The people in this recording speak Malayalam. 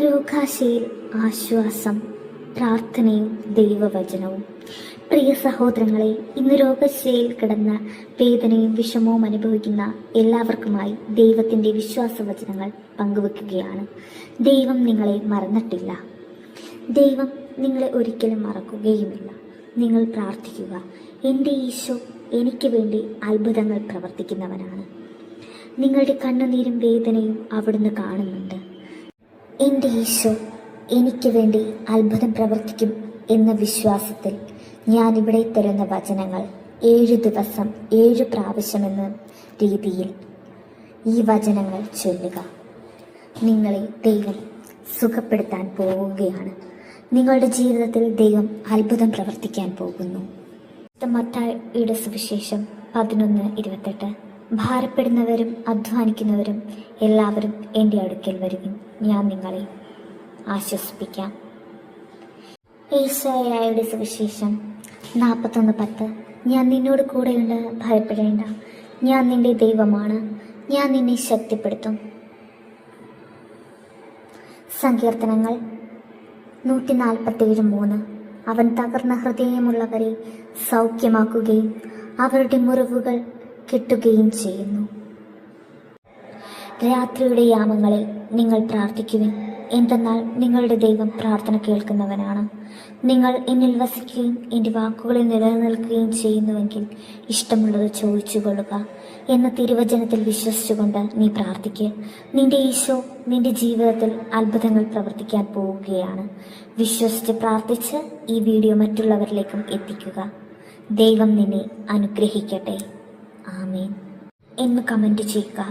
രോഗാശയിൽ ആശ്വാസം, പ്രാർത്ഥനയും ദൈവവചനവും. പ്രിയ സഹോദരങ്ങളെ, ഇന്ന് രോഗശയിൽ കിടന്ന വേദനയും വിഷമവും അനുഭവിക്കുന്ന എല്ലാവർക്കുമായി ദൈവത്തിൻ്റെ വിശ്വാസവചനങ്ങൾ പങ്കുവെക്കുകയാണ്. ദൈവം നിങ്ങളെ മറന്നിട്ടില്ല. ദൈവം നിങ്ങളെ ഒരിക്കലും മറക്കുകയുമില്ല. നിങ്ങൾ പ്രാർത്ഥിക്കുക. എൻ്റെ ഈശോ എനിക്ക് വേണ്ടി അത്ഭുതങ്ങൾ പ്രവർത്തിക്കുന്നവനാണ്. നിങ്ങളുടെ കണ്ണുനീരും വേദനയും അവിടുന്ന് കാണുന്നുണ്ട്. എൻ്റെ ഈശോ എനിക്ക് വേണ്ടി അത്ഭുതം പ്രവർത്തിക്കും എന്ന വിശ്വാസത്തിൽ ഞാനിവിടെ തരുന്ന വചനങ്ങൾ 7 ദിവസം 7 പ്രാവശ്യമെന്ന രീതിയിൽ ഈ വചനങ്ങൾ ചൊല്ലുക. നിങ്ങളെ ദൈവം സുഖപ്പെടുത്താൻ പോവുകയാണ്. നിങ്ങളുടെ ജീവിതത്തിൽ ദൈവം അത്ഭുതം പ്രവർത്തിക്കാൻ പോകുന്നു. മത്തായിയുടെ സുവിശേഷം 11:28. ഭാരപ്പെടുന്നവരും അധ്വാനിക്കുന്നവരും എല്ലാവരും എൻ്റെ അടുക്കൽ വരുവിൻ, ഞാൻ നിങ്ങളെ ആശ്വസിപ്പിക്കാം. യേശയ്യായുടെ സുവിശേഷം 41:10. ഞാൻ നിന്നോട് കൂടെയുണ്ട്, ഭയപ്പെടേണ്ട, ഞാൻ നിന്റെ ദൈവമാണ്, ഞാൻ നിന്നെ ശക്തിപ്പെടുത്തും. സങ്കീർത്തനങ്ങൾ 147:3. അവൻ തകർന്ന ഹൃദയമുള്ളവരെ സൗഖ്യമാക്കുകയും അവരുടെ മുറിവുകൾ കെട്ടുകയും ചെയ്യുന്നു. രാത്രിയുടെ യാമങ്ങളിൽ നിങ്ങൾ പ്രാർത്ഥിക്കുവിൻ, എന്തെന്നാൽ നിങ്ങളുടെ ദൈവം പ്രാർത്ഥന കേൾക്കുന്നവനാണ്. നിങ്ങൾ എന്നിൽ വസിക്കുകയും എൻ്റെ വാക്കുകളിൽ നിലനിൽക്കുകയും ചെയ്യുന്നുവെങ്കിൽ ഇഷ്ടമുള്ളത് ചോദിച്ചു കൊള്ളുക എന്ന തിരുവചനത്തിൽ വിശ്വസിച്ചുകൊണ്ട് നീ പ്രാർത്ഥിക്കുക. നിന്റെ ഈശോ നിന്റെ ജീവിതത്തിൽ അത്ഭുതങ്ങൾ പ്രവർത്തിക്കാൻ പോവുകയാണ്. വിശ്വസിച്ച് പ്രാർത്ഥിച്ച് ഈ വീഡിയോ മറ്റുള്ളവരിലേക്കും എത്തിക്കുക. ദൈവം നിന്നെ അനുഗ്രഹിക്കട്ടെ. ആമേൻ എന്ന് കമൻറ്റ് ചെയ്യുക.